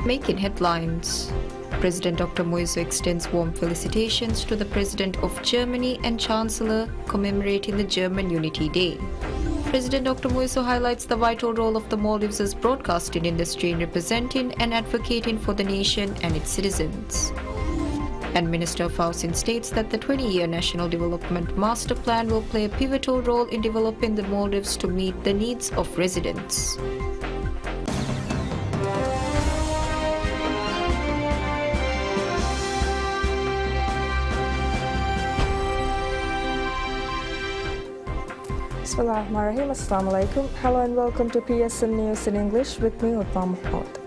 Making headlines. President Dr. Moiso extends warm felicitations to the President of Germany and Chancellor commemorating the German Unity Day. President Dr. Moiso highlights the vital role of the Maldives' broadcasting industry in representing and advocating for the nation and its citizens. And Minister of Housing states that the 20-year National Development Master Plan will play a pivotal role in developing the Maldives to meet the needs of residents. Bismillahirrahmanirrahim. Assalamu alaikum. Hello and welcome to PSM News in English with me, Utma Muhammad.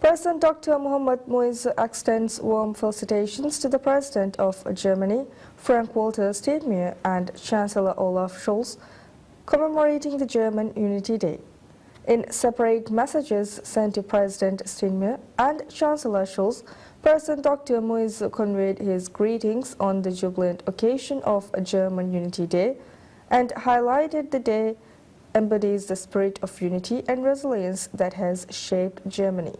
President Dr. Mohamed Moiso extends warm felicitations to the President of Germany, Frank-Walter Steinmeier, and Chancellor Olaf Scholz, commemorating the German Unity Day. In separate messages sent to President Steinmeier and Chancellor Scholz, President Dr. Moiso conveyed his greetings on the jubilant occasion of German Unity Day and highlighted the day embodies the spirit of unity and resilience that has shaped Germany.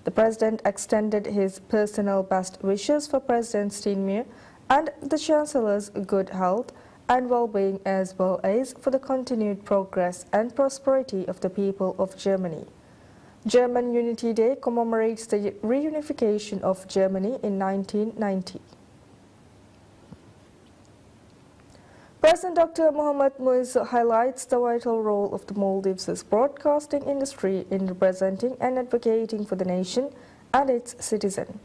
The President extended his personal best wishes for President Steinmeier and the Chancellor's good health and well-being, as well as for the continued progress and prosperity of the people of Germany. German Unity Day commemorates the reunification of Germany in 1990. President Dr. Mohamed Moiso highlights the vital role of the Maldives' broadcasting industry in representing and advocating for the nation and its citizens.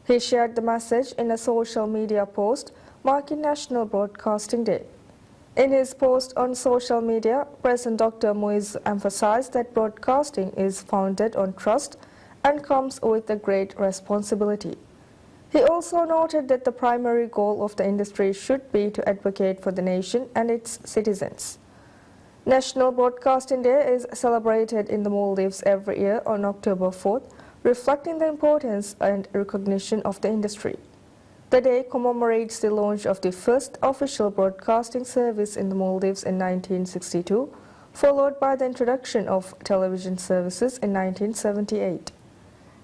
He shared the message in a social media post marking National Broadcasting Day. In his post on social media, President Dr. Moiso emphasized that broadcasting is founded on trust and comes with a great responsibility. He also noted that the primary goal of the industry should be to advocate for the nation and its citizens. National Broadcasting Day is celebrated in the Maldives every year on October 4th, reflecting the importance and recognition of the industry. The day commemorates the launch of the first official broadcasting service in the Maldives in 1962, followed by the introduction of television services in 1978.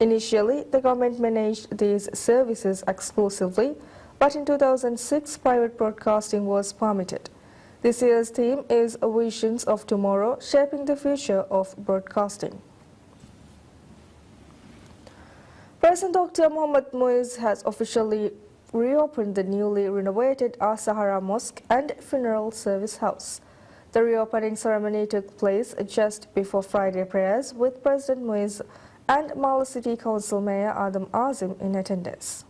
Initially, the government managed these services exclusively, but in 2006, private broadcasting was permitted. This year's theme is Visions of Tomorrow, Shaping the Future of Broadcasting. President Dr. Mohamed Moiso has officially reopened the newly renovated Al-Sahara Mosque and Funeral Service House. The reopening ceremony took place just before Friday prayers, with President Moiso and Mala City Council Mayor Adam Azim in attendance.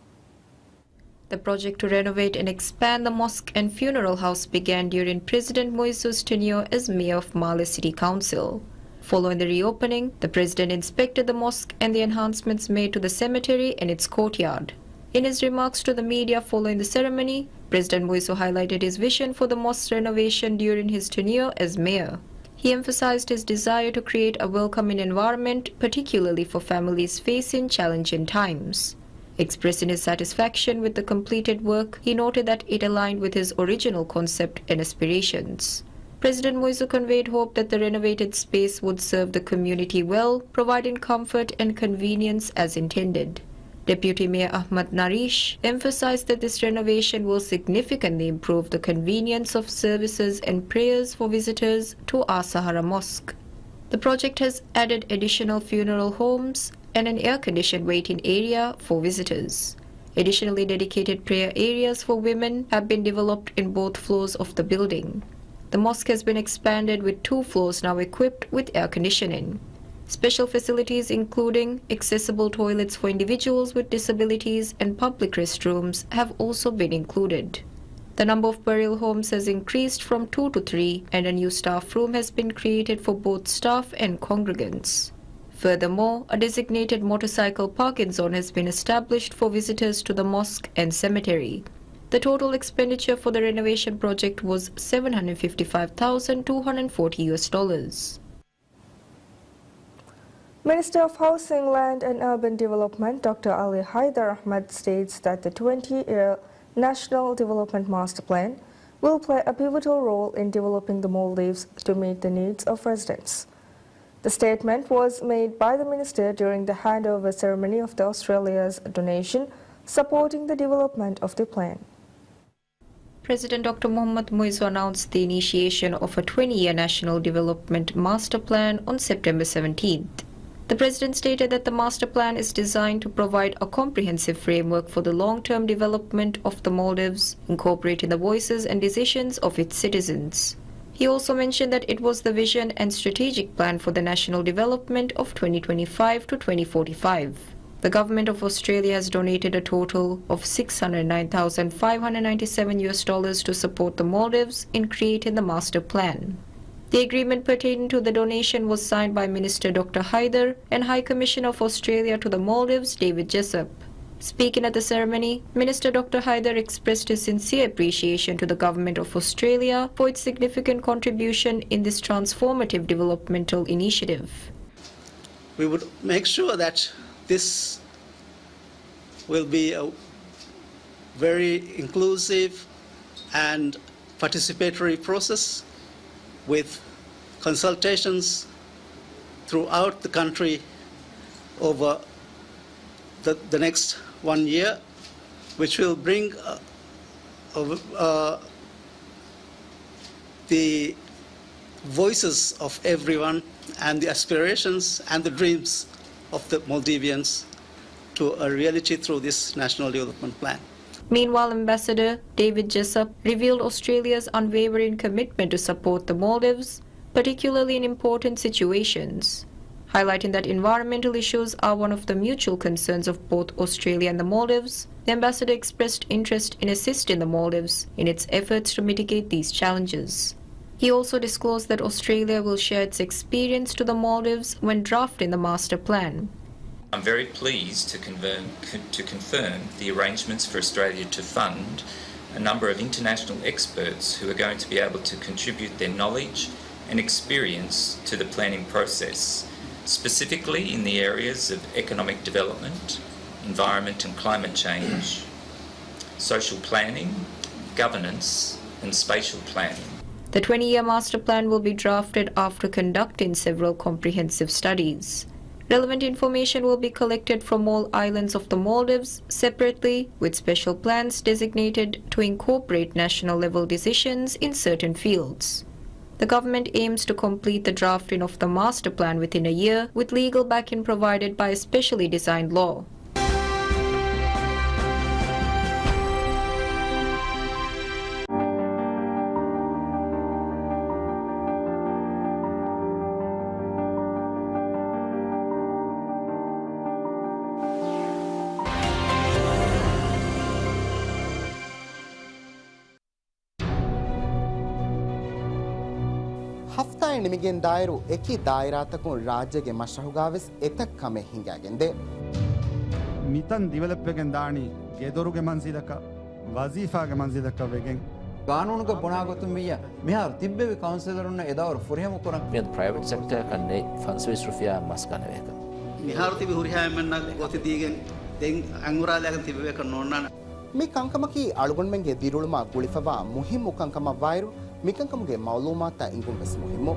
The project to renovate and expand the mosque and funeral house began during President Moiso's tenure as Mayor of Mala City Council. Following the reopening, the President inspected the mosque and the enhancements made to the cemetery and its courtyard. In his remarks to the media following the ceremony, President Moiso highlighted his vision for the mosque's renovation during his tenure as mayor. He emphasized his desire to create a welcoming environment, particularly for families facing challenging times. Expressing his satisfaction with the completed work, he noted that it aligned with his original concept and aspirations. President Moiso conveyed hope that the renovated space would serve the community well, providing comfort and convenience as intended. Deputy Mayor Ahmad Narish emphasized that this renovation will significantly improve the convenience of services and prayers for visitors to Al-Sahara Mosque. The project has added additional funeral homes and an air-conditioned waiting area for visitors. Additionally, dedicated prayer areas for women have been developed in both floors of the building. The mosque has been expanded with 2 floors now equipped with air conditioning. Special facilities including accessible toilets for individuals with disabilities and public restrooms have also been included. The number of burial homes has increased from 2 to 3, and a new staff room has been created for both staff and congregants. Furthermore, a designated motorcycle parking zone has been established for visitors to the mosque and cemetery. The total expenditure for the renovation project was $755,240. Minister of Housing, Land and Urban Development Dr. Ali Haidar Ahmed states that the 20-year National Development Master Plan will play a pivotal role in developing the Maldives to meet the needs of residents. The statement was made by the minister during the handover ceremony of the Australia's donation, supporting the development of the plan. President Dr. Mohammad Muizzu announced the initiation of a 20-year National Development Master Plan on September 17th. The President stated that the master plan is designed to provide a comprehensive framework for the long-term development of the Maldives, incorporating the voices and decisions of its citizens. He also mentioned that it was the vision and strategic plan for the national development of 2025 to 2045. The government of Australia has donated a total of $609,597 to support the Maldives in creating the master plan. The agreement pertaining to the donation was signed by Minister Dr. Haider and High Commissioner of Australia to the Maldives, David Jessup. Speaking at the ceremony, Minister Dr. Haider expressed his sincere appreciation to the Government of Australia for its significant contribution in this transformative developmental initiative. We would make sure that this will be a very inclusive and participatory process with consultations throughout the country over the next 1 year, which will bring the voices of everyone and the aspirations and the dreams of the Maldivians to a reality through this National Development Plan. Meanwhile, Ambassador David Jessup revealed Australia's unwavering commitment to support the Maldives, particularly in important situations, highlighting that environmental issues are one of the mutual concerns of both Australia and the Maldives. The ambassador expressed interest in assisting the Maldives in its efforts to mitigate these challenges. He also disclosed that Australia will share its experience to the Maldives when drafting the master plan. I'm very pleased to confirm the arrangements for Australia to fund a number of international experts who are going to be able to contribute their knowledge and experience to the planning process, specifically in the areas of economic development, environment and climate change, social planning, governance and spatial planning. The 20-year master plan will be drafted after conducting several comprehensive studies. Relevant information will be collected from all islands of the Maldives separately, with special plans designated to incorporate national-level decisions in certain fields. The government aims to complete the drafting of the master plan within a year, with legal backing provided by a specially designed law. ಹಫ್ತಾ ನಿಮಗೇನ್ ದಾಯರು ಎಕಿ ದಾಯರಾತಕು ರಾಜ್ಯಗೆ ಮಶ್ರಹುಗಾವೆಸ್ ಎತಕ್ ಕಮೆ ಹಿಂಗಾಗೆಂದೆ ಮಿತನ್ ದಿವಲಪ್ಪೆಗೆನ್ ದಾಣಿ ಗೆದೊರುಗೆ ಮನ್ಸಿದಕ ವಜೀಫಾಗೆ ಮನ್ಸಿದಕ ವೆಗೆನ್ ಕಾನೂನುಗ ಬುಣಾಗೊತ್ತುಂಬಿಯ ಮಿಹಾರ್ ತಿಬ್ಬೆವಿ ಕೌನ್ಸಿಲರ್ನ ಎದವರು ಫುರಿಹಮು ಕೊನ ಮಿಯದ್ private sector ಕನ್ನೆ ಫನ್ಸ್ವಿಸ್ rufiyaa ಮಸ್ಕನವೇಕ ಮಿಹಾರ್ ತಿಬಿ ಹುರಿಹಾಯಮನ್ನ ಗೊತ್ತಿ ದೀಗೆನ್ then ಅಂಗುರಾಲಯಗ ತಿಬ್ಬೆಕ ನೋಣ್ಣನ ಮಿ ಕಂಕಮಕಿ ಅಳುಗೊಂಡ್ಮೆಂಗೆ ದಿರುಳುಮ ಗುಳಿಫವಾ ಮುಹಿಮ್ಮು ಕಂಕಮ wire ಮಿಕಂಕಮ್ಗೆ ಮೌಲೂಮಾತ ಇಂಗುಂಬೆಸ್ ಮುಹಿಮ್ಮು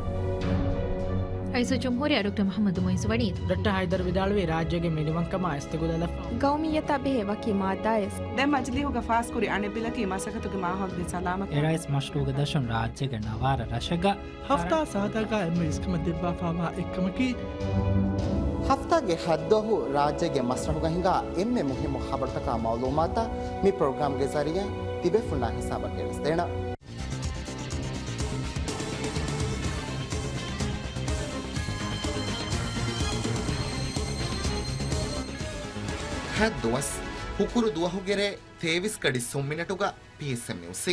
رئيس الجمهورية دكتور محمد مويز وليد دكتور حيدر بدالوي راجيಗೆ ಮಿಡಿವಂಕಮ ಎಸ್ತಗುದಲ ಗೌಮಿಯತ ಬೆಹವಕಿ ಮಾದಾಯಸ್ ದೆ ಮಜ್ಲಿಹುಗ ಫಾಸ್ ಕುರಿ ಅನೆಬಿಲಕಿ ಮಸಕತುಗೆ ಮಾಹಲ್ದಿ ಸಲಾಮತ್ arise ಮಶ್ರೂಗ ದಶಂ ರಾಜ್ಯಗೆ ನವಾರ ರಶಗ ಹಫ್ತಾ ಸಾದಗ ಎಮಿಸ್ಕಮ ದಿಬ್ಬಾ fava ಎಕ್ಕಮಕಿ ಹಫ್ತಾಗೆ ಹದ್ದಹು ರಾಜ್ಯಗೆ ಮಸ್ರಹುಗ ಹಿಂಗ ಎಮ್ಮೆ ಮುಹಿಮ್ಮು ಖಬರ್ತಕ ಮೌಲೂಮಾತ ಮಿ ಪ್ರೋಗ್ರಾಮ್ಗೆ ಜರಿಯಾ ತಿಬೆಫುನಾ ಹಿಸಾಬಕ್ಕೆ ರಸ್ತೆಣ දුවස් හුකුරු දුවහුගෙරේ Thewis කඩි සුම්මිනටුග PSMNEWS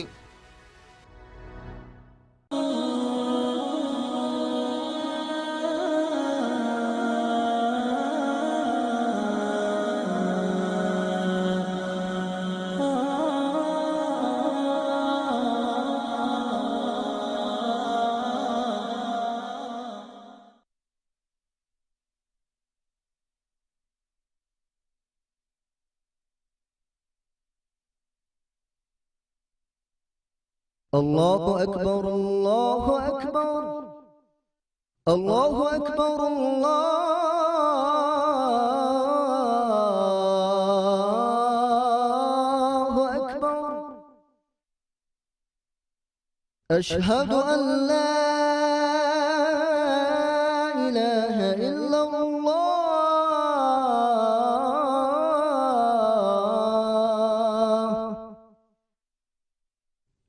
الله أكبر الله أكبر الله أكبر الله أكبر أشهد أن لا إله إلا الله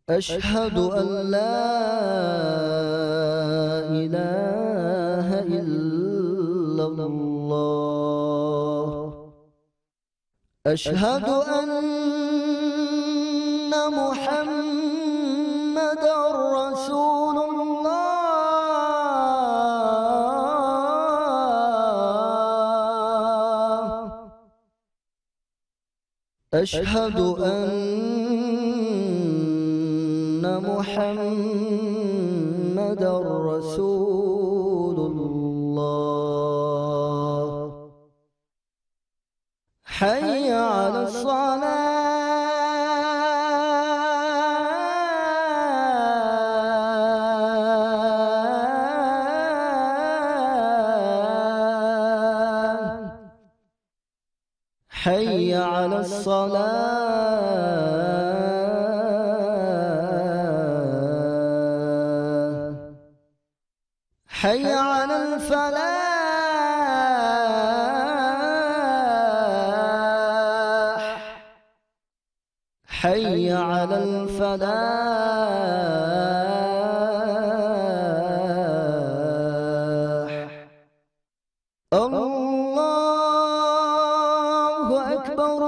أشهد أن لا إله إلا الله أشهد أن محمدا رسول الله أشهد أن محمدا رسول الله حي على الصلاة حي على الصلاة حي على الفلاح حي على الفلاح الله أكبر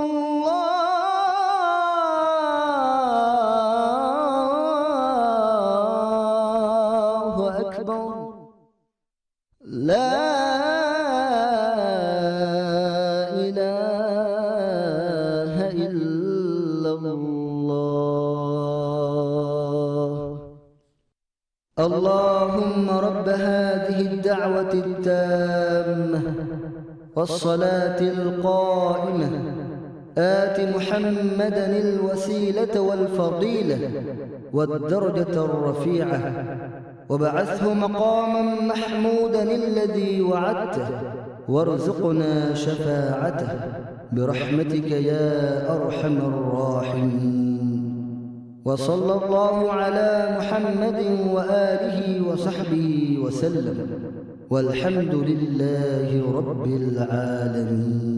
الله أكبر لا إله إلا الله اللهم رب هذه الدعوة التامة والصلاة القائمة آت محمدا الوسيلة والفضيلة والدرجة الرفيعة وبعثه مقاما محمودا الذي وعدته وارزقنا شفاعته برحمتك يا أرحم الراحمين وصلى الله على محمد وآله وصحبه وسلم والحمد لله رب العالمين.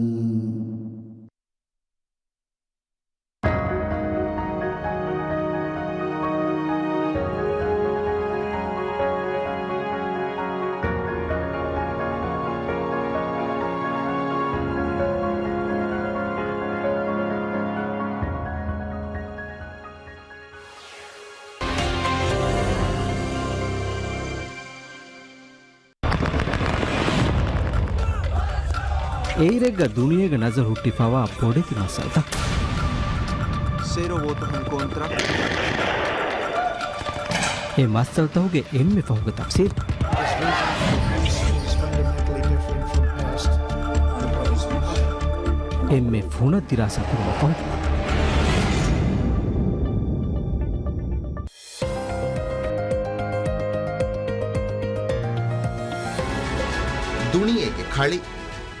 ಏರೆಗ್ಗ ದುನಿಯೆಗ ನಜರ್ ಹುಟ್ಟಿಫಾವ ಪೊಡೆತಿ ಮಸಾಲ್ತ Cero votos en contra. ಏ ಮಸಾಲ್ತಹುಗೆ ಎಮ್ಮೆ ಫಹುಗ ತಫ್ಸೀರ್ ಎಮ್ಮೆ ಫುಣ ದಿರಾಸ Kuruva ಫಹು ದುನಿಯೆಗೆ ಖಳಿ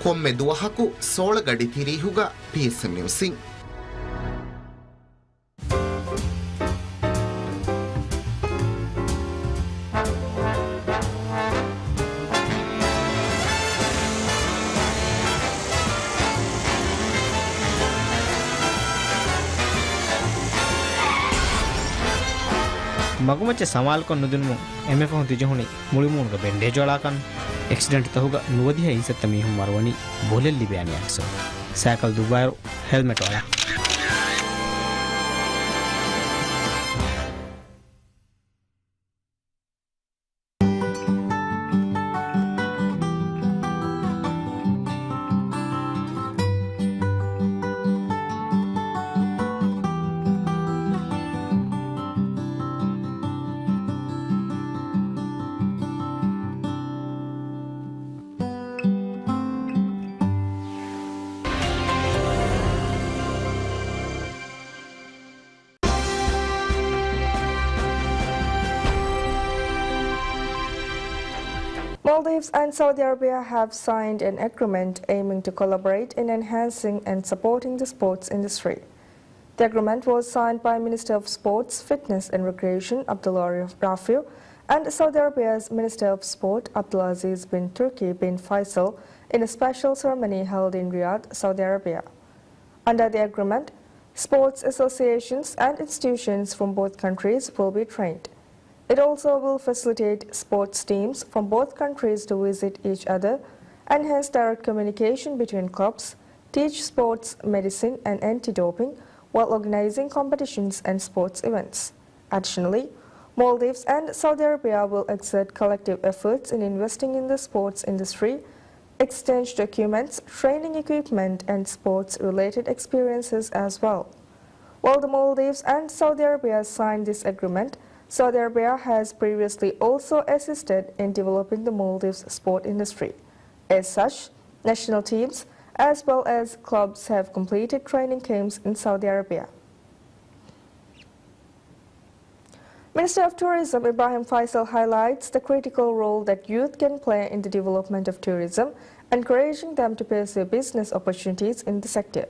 ಕೊಮ್ಮೆ ದುವಹಕು ಸೋಳಗಡಿ ತಿರಿಹುಗ PSMNEWS ಮಗುಮಚ್ಚ ಸವಾಲ್ಕೊಂಡು ನುದುನು ಎಮ್ಮೆ phone ತಿಜಹುಣಿ ಮುಳಿಮೂನ್ಗ ಬೆಂಡೇಜ್ ಒಳಾಕನ್ accident तहुगा नुवदिया इंसत तमीहु मारवनी बोलेल्ली बयानी आक्सो cycle दुबार हेलमेट वाला Maldives and Saudi Arabia have signed an agreement aiming to collaborate in enhancing and supporting the sports industry. The agreement was signed by Minister of Sports, Fitness and Recreation Abdullah Rafiu and Saudi Arabia's Minister of Sport Abdulaziz bin Turki bin Faisal in a special ceremony held in Riyadh, Saudi Arabia. Under the agreement, sports associations and institutions from both countries will be trained. It also will facilitate sports teams from both countries to visit each other, enhance direct communication between clubs, teach sports medicine and anti-doping while organizing competitions and sports events. Additionally, Maldives and Saudi Arabia will exert collective efforts in investing in the sports industry, exchange documents, training equipment and sports-related experiences as well. While the Maldives and Saudi Arabia signed this agreement, Saudi Arabia has previously also assisted in developing the Maldives sport industry. As such, national teams as well as clubs have completed training camps in Saudi Arabia. Minister of Tourism Ibrahim Faisal highlights the critical role that youth can play in the development of tourism, encouraging them to pursue business opportunities in the sector.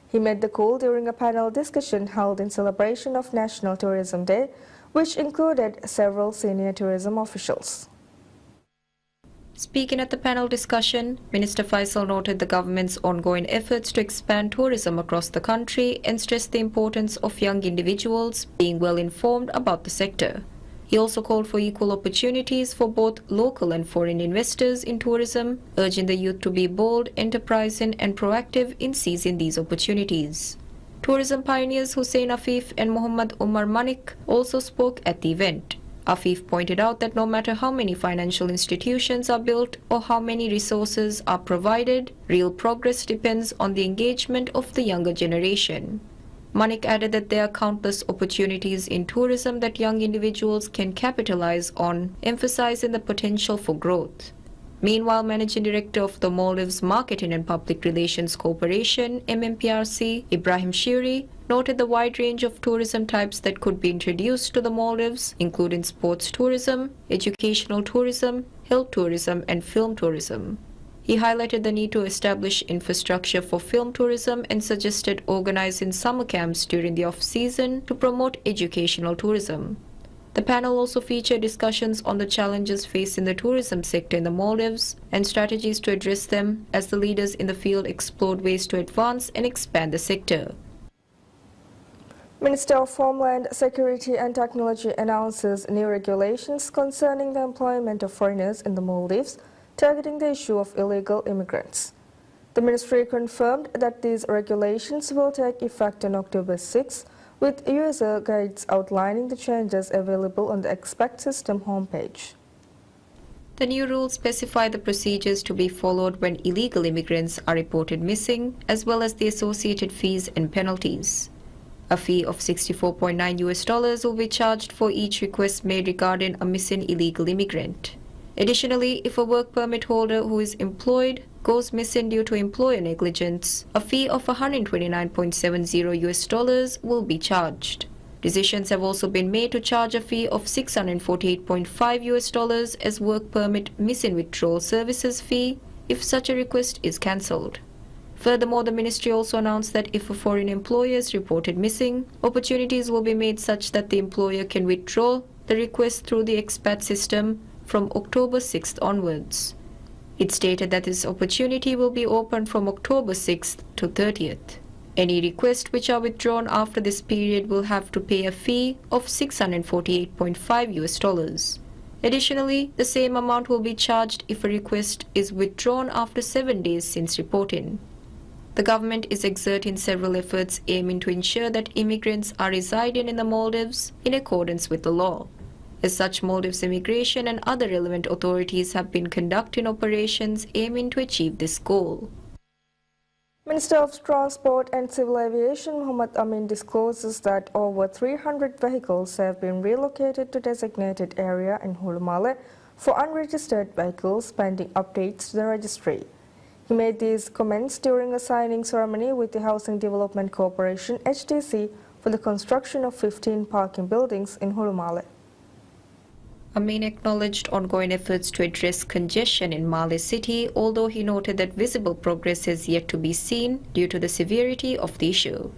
He made the call during a panel discussion held in celebration of National Tourism Day, which included several senior tourism officials. Speaking at the panel discussion, Minister Faisal noted the government's ongoing efforts to expand tourism across the country and stressed the importance of young individuals being well informed about the sector. He also called for equal opportunities for both local and foreign investors in tourism, urging the youth to be bold, enterprising and proactive in seizing these opportunities. Tourism pioneers Hussein Afif and Muhammad Umar Manik also spoke at the event. Afif pointed out that no matter how many financial institutions are built or how many resources are provided, real progress depends on the engagement of the younger generation. Manik added that there are countless opportunities in tourism that young individuals can capitalize on, emphasizing the potential for growth. Meanwhile, Managing Director of the Maldives Marketing and Public Relations Corporation, MMPRC, Ibrahim Shiri, noted the wide range of tourism types that could be introduced to the Maldives, including sports tourism, educational tourism, health tourism, and film tourism. He highlighted the need to establish infrastructure for film tourism and suggested organizing summer camps during the off-season to promote educational tourism. The panel also featured discussions on the challenges facing the tourism sector in the Maldives and strategies to address them as the leaders in the field explored ways to advance and expand the sector. Minister of Homeland Security and Technology announces new regulations concerning the employment of foreigners in the Maldives, targeting the issue of illegal immigrants. The ministry confirmed that these regulations will take effect on October 6, with user guides outlining the changes available on the Expect System homepage. The new rules specify the procedures to be followed when illegal immigrants are reported missing, as well as the associated fees and penalties. A fee of $64.9 will be charged for each request made regarding a missing illegal immigrant. Additionally, if a work permit holder who is employed goes missing due to employer negligence, a fee of $129.70 will be charged. Decisions have also been made to charge a fee of $648.5 as work permit missing withdrawal services fee if such a request is cancelled. Furthermore, the ministry also announced that if a foreign employer is reported missing, opportunities will be made such that the employer can withdraw the request through the expat system from October 6th onwards. It stated that this opportunity will be open from October 6th to 30th. Any requests which are withdrawn after this period will have to pay a fee of $648.5. Additionally, the same amount will be charged if a request is withdrawn after 7 days since reporting. The government is exerting several efforts aiming to ensure that immigrants are residing in the Maldives in accordance with the law. As such, Maldives immigration and other relevant authorities have been conducting operations aiming to achieve this goal. Minister of Transport and Civil Aviation Muhammad Amin discloses that over 300 vehicles have been relocated to designated area in Hulumale for unregistered vehicles pending updates to the registry. He made these comments during a signing ceremony with the Housing Development Corporation (HDC) for the construction of 15 parking buildings in Hulumale. Amin acknowledged ongoing efforts to address congestion in Male city, although he noted that visible progress has yet to be seen due to the severity of the issue.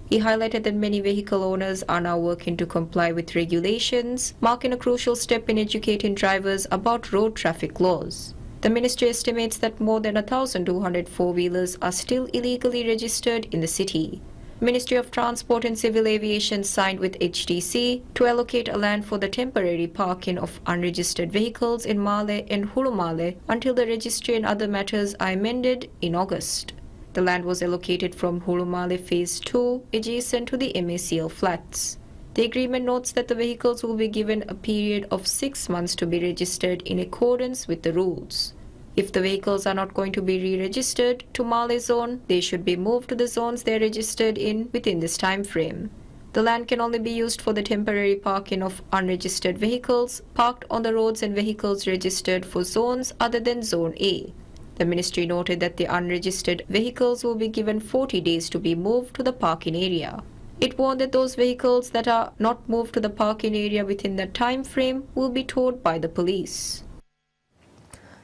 He highlighted that many vehicle owners are now working to comply with regulations, marking a crucial step in educating drivers about road traffic laws. The ministry estimates that more than 1,200 four-wheelers are still illegally registered in the city. Ministry of Transport and Civil Aviation signed with HTC to allocate a land for the temporary parking of unregistered vehicles in Male and Hulumale until the registry and other matters are amended in August. The land was allocated from Hulumale Phase 2, adjacent to the MACL flats. The agreement notes that the vehicles will be given a period of 6 months to be registered in accordance with the rules. If the vehicles are not going to be re-registered to Male zone, they should be moved to the zones they are registered in within this time frame. The land can only be used for the temporary parking of unregistered vehicles parked on the roads and vehicles registered for zones other than Zone A. The ministry noted that the unregistered vehicles will be given 40 days to be moved to the parking area. It warned that those vehicles that are not moved to the parking area within that time frame will be towed by the police.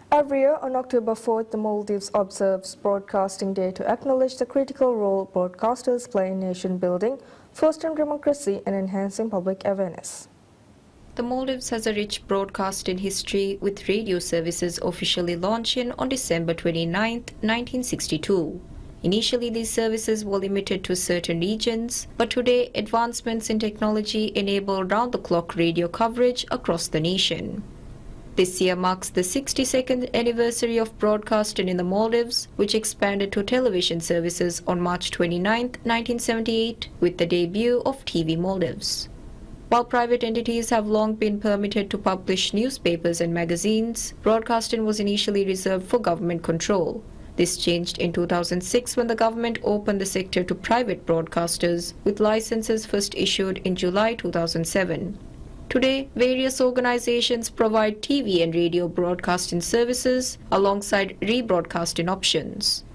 Every year on October 4th, the Maldives observes Broadcasting Day to acknowledge the critical role broadcasters play in nation building, fostering democracy and enhancing public awareness. The Maldives has a rich broadcasting history, with radio services officially launching on December 29, 1962. Initially, these services were limited to certain regions, but today advancements in technology enable round-the-clock radio coverage across the nation. This year marks the 62nd anniversary of broadcasting in the Maldives, which expanded to television services on March 29, 1978, with the debut of TV Maldives. While private entities have long been permitted to publish newspapers and magazines, broadcasting was initially reserved for government control. This changed in 2006 when the government opened the sector to private broadcasters, with licenses first issued in July 2007. Today, various organizations provide TV and radio broadcasting services alongside rebroadcasting options.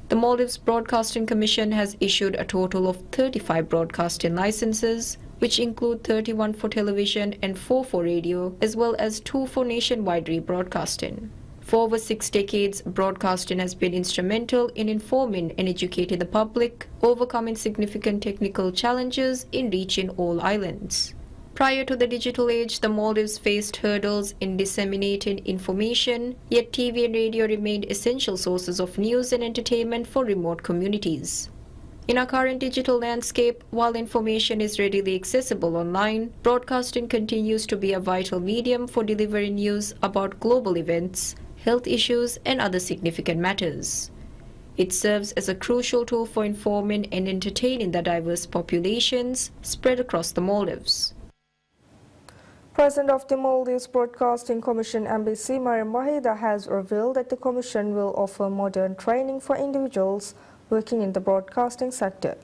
The Maldives Broadcasting Commission has issued a total of 35 broadcasting licenses, which include 31 for television and 4 for radio, as well as 2 for nationwide rebroadcasting. For over 6 decades, broadcasting has been instrumental in informing and educating the public, overcoming significant technical challenges in reaching all islands. Prior to the digital age, the Maldives faced hurdles in disseminating information, yet TV and radio remained essential sources of news and entertainment for remote communities. In our current digital landscape, while information is readily accessible online, broadcasting continues to be a vital medium for delivering news about global events, health issues, and other significant matters. It serves as a crucial tool for informing and entertaining the diverse populations spread across the Maldives. President of the Maldives Broadcasting Commission MBC, Mariam Wahida, has revealed that the Commission will offer modern training for individuals working in the broadcasting sector.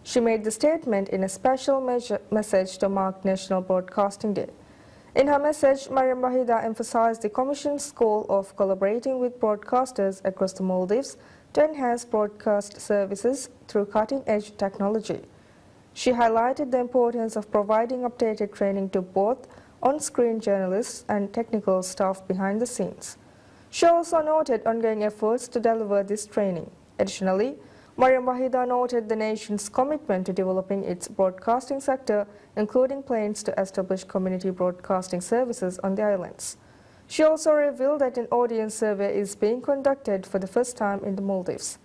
She made the statement in a special message to mark National Broadcasting Day. In her message, Mariam Wahida emphasized the Commission's goal of collaborating with broadcasters across the Maldives to enhance broadcast services through cutting-edge technology. She highlighted the importance of providing updated training to both on-screen journalists and technical staff behind the scenes. She also noted ongoing efforts to deliver this training. Additionally, Mariam Wahida noted the nation's commitment to developing its broadcasting sector, including plans to establish community broadcasting services on the islands. She also revealed that an audience survey is being conducted for the first time in the Maldives.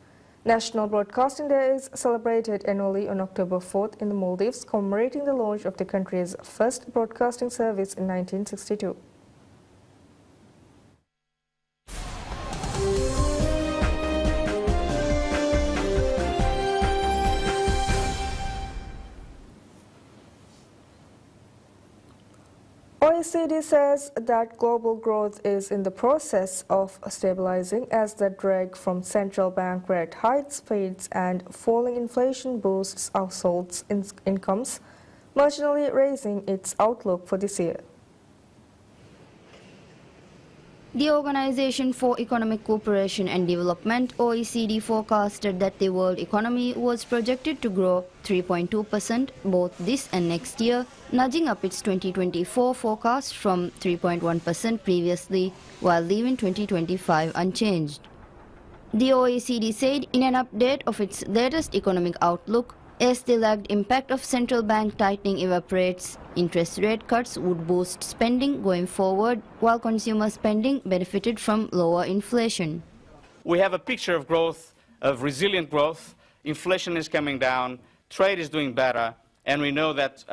National Broadcasting Day is celebrated annually on October 4th in the Maldives, commemorating the launch of the country's first broadcasting service in 1962. OECD says that global growth is in the process of stabilizing as the drag from central bank rate hikes fades and falling inflation boosts households' incomes, marginally raising its outlook for this year. The Organization for Economic Cooperation and Development, OECD, forecasted that the world economy was projected to grow 3.2% both this and next year, nudging up its 2024 forecast from 3.1% previously, while leaving 2025 unchanged. The OECD said in an update of its latest economic outlook, as the lagged impact of central bank tightening evaporates, interest rate cuts would boost spending going forward, while consumer spending benefited from lower inflation. We have a picture of growth, of resilient growth. Inflation is coming down, trade is doing better, and we know that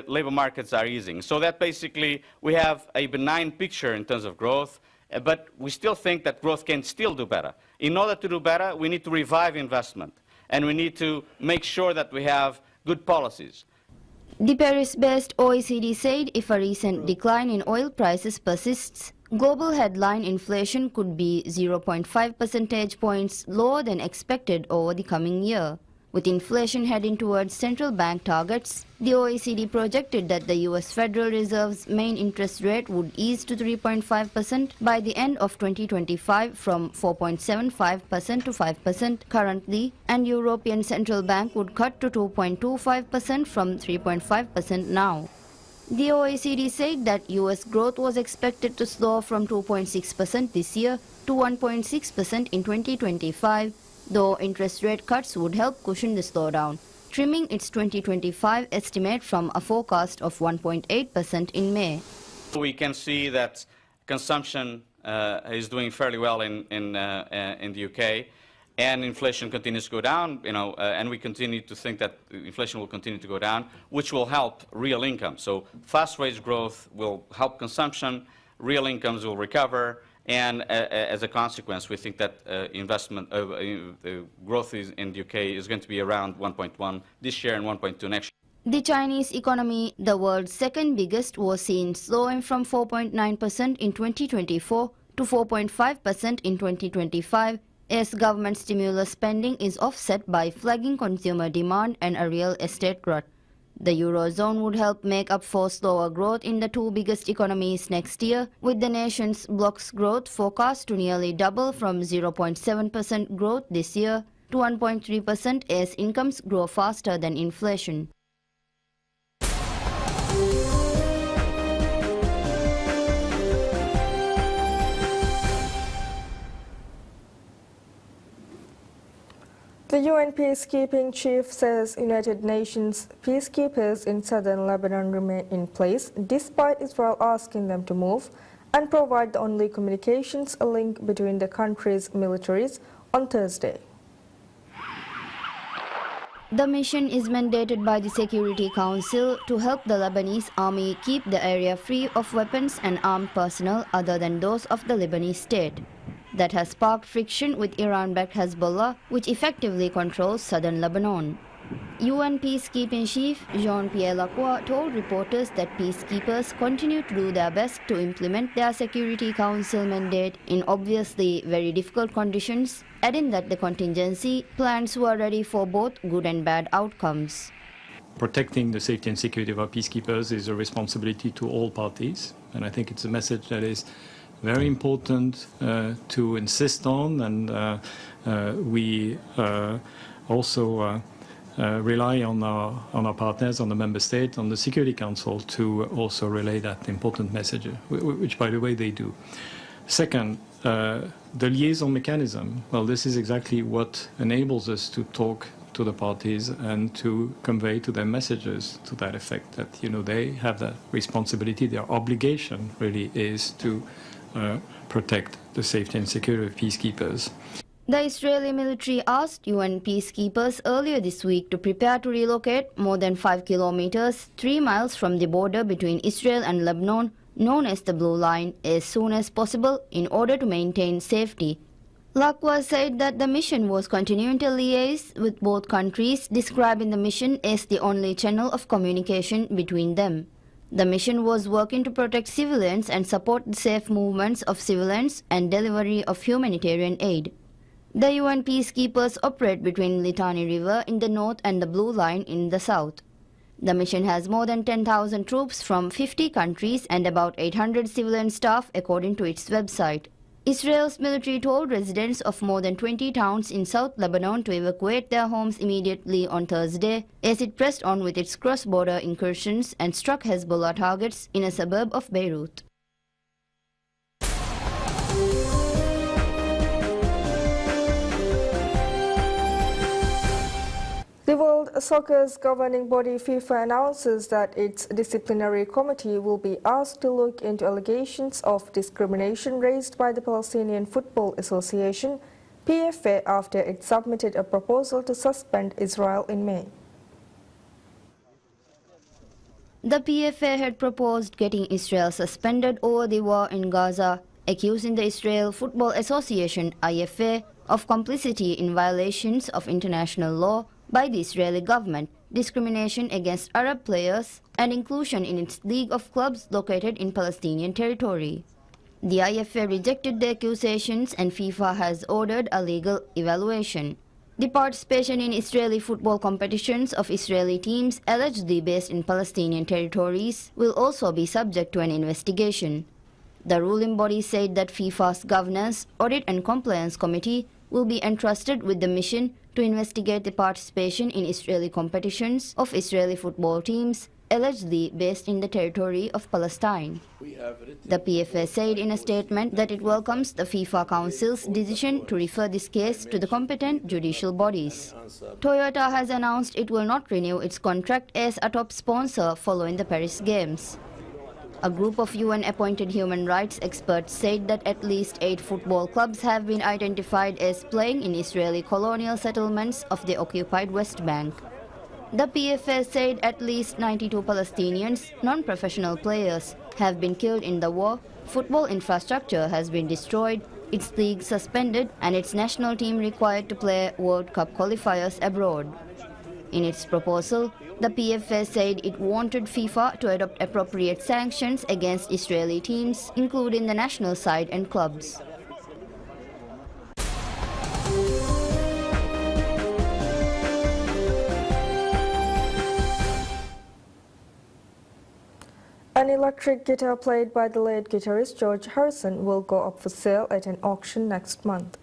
labor markets are easing. So that basically we have a benign picture in terms of growth, but we still think that growth can still do better. In order to do better, we need to revive investment, and we need to make sure that we have good policies. The Paris-based OECD said if a recent decline in oil prices persists, global headline inflation could be 0.5 percentage points lower than expected over the coming year. With inflation heading towards central bank targets, the OECD projected that the US Federal Reserve's main interest rate would ease to 3.5% by the end of 2025 from 4.75% to 5% currently, and European Central Bank would cut to 2.25% from 3.5% now. The OECD said that US growth was expected to slow from 2.6% this year to 1.6% in 2025, though interest rate cuts would help cushion the slowdown, trimming its 2025 estimate from a forecast of 1.8% in May. We can see that consumption is doing fairly well in the UK, and inflation continues to go down, and we continue to think that inflation will continue to go down, which will help real income. So fast wage growth will help consumption, real incomes will recover, and as a consequence, we think that growth in the UK is going to be around 1.1 this year and 1.2 next year. The Chinese economy, the world's second biggest, was seen slowing from 4.9% in 2024 to 4.5% in 2025, as government stimulus spending is offset by flagging consumer demand and a real estate rut. The Eurozone would help make up for slower growth in the two biggest economies next year, with the nation's bloc's growth forecast to nearly double from 0.7% growth this year to 1.3% as incomes grow faster than inflation. The UN peacekeeping chief says United Nations peacekeepers in southern Lebanon remain in place despite Israel asking them to move and provide the only communications link between the country's militaries on Thursday. The mission is mandated by the Security Council to help the Lebanese army keep the area free of weapons and armed personnel other than those of the Lebanese state. That has sparked friction with Iran-backed Hezbollah, which effectively controls southern Lebanon. UN peacekeeping chief Jean-Pierre Lacroix told reporters that peacekeepers continue to do their best to implement their Security Council mandate in obviously very difficult conditions, adding that the contingency plans were ready for both good and bad outcomes. Protecting the safety and security of our peacekeepers is a responsibility to all parties, and I think it's a message that is very important to insist on, and we also rely on our partners, on the member state, on the Security Council to also relay that important message, which, by the way, they do. Second, the liaison mechanism. Well, this is exactly what enables us to talk to the parties and to convey to them messages to that effect, that they have that responsibility. Their obligation really is to protect the safety and security of peacekeepers. The Israeli military asked UN peacekeepers earlier this week to prepare to relocate more than 5 kilometers, 3 miles from the border between Israel and Lebanon, known as the Blue Line, as soon as possible in order to maintain safety. Lacroix said that the mission was continuing to liaise with both countries, describing the mission as the only channel of communication between them. The mission was working to protect civilians and support the safe movements of civilians and delivery of humanitarian aid. The UN peacekeepers operate between Litani River in the north and the Blue Line in the south. The mission has more than 10,000 troops from 50 countries and about 800 civilian staff, according to its website. Israel's military told residents of more than 20 towns in South Lebanon to evacuate their homes immediately on Thursday as it pressed on with its cross-border incursions and struck Hezbollah targets in a suburb of Beirut. The World Soccer's governing body FIFA announces that its disciplinary committee will be asked to look into allegations of discrimination raised by the Palestinian Football Association, PFA, after it submitted a proposal to suspend Israel in May. The PFA had proposed getting Israel suspended over the war in Gaza, accusing the Israel Football Association, IFA, of complicity in violations of international law by the Israeli government, discrimination against Arab players, and inclusion in its league of clubs located in Palestinian territory. The IFA rejected the accusations and FIFA has ordered a legal evaluation. The participation in Israeli football competitions of Israeli teams allegedly based in Palestinian territories will also be subject to an investigation. The ruling body said that FIFA's Governance, Audit and Compliance Committee will be entrusted with the mission to investigate the participation in Israeli competitions of Israeli football teams allegedly based in the territory of Palestine. The PFA said in a statement that it welcomes the FIFA Council's decision to refer this case to the competent judicial bodies. Toyota has announced it will not renew its contract as a top sponsor following the Paris Games. A group of UN-appointed human rights experts said that at least 8 football clubs have been identified as playing in Israeli colonial settlements of the occupied West Bank. The PFA said at least 92 Palestinians, non-professional players, have been killed in the war, football infrastructure has been destroyed, its league suspended, and its national team required to play World Cup qualifiers abroad. In its proposal, the PFA said it wanted FIFA to adopt appropriate sanctions against Israeli teams, including the national side and clubs. An electric guitar played by the late guitarist George Harrison will go up for sale at an auction next month.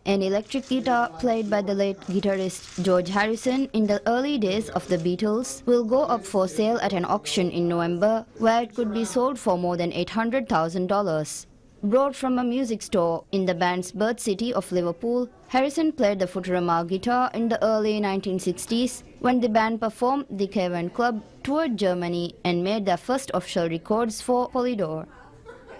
An electric guitar played by the late guitarist George Harrison in the early days of the Beatles will go up for sale at an auction in November, where it could be sold for more than $800,000. Brought from a music store in the band's birth city of Liverpool, Harrison played the Futurama guitar in the early 1960s when the band performed the Cavern Club, toured Germany, and made their first official records for Polydor.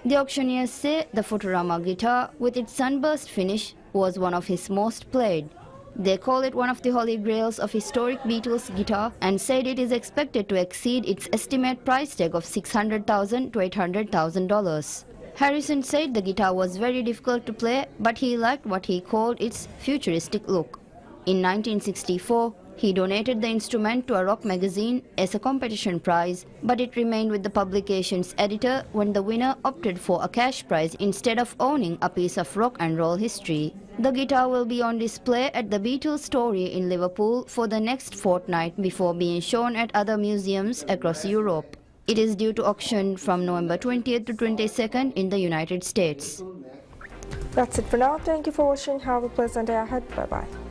The auctioneers say the Futurama guitar, with its sunburst finish, was one of his most played. They call it one of the holy grails of historic Beatles guitar and said it is expected to exceed its estimate price tag of $600,000 to $800,000. Harrison said the guitar was very difficult to play, but he liked what he called its futuristic look. In 1964, he donated the instrument to a rock magazine as a competition prize, but it remained with the publication's editor when the winner opted for a cash prize instead of owning a piece of rock and roll history. The guitar will be on display at the Beatles Story in Liverpool for the next fortnight before being shown at other museums across Europe. It is due to auction from November 20th to 22nd in the United States. That's it for now. Thank you for watching. Have a pleasant day ahead. Bye-bye.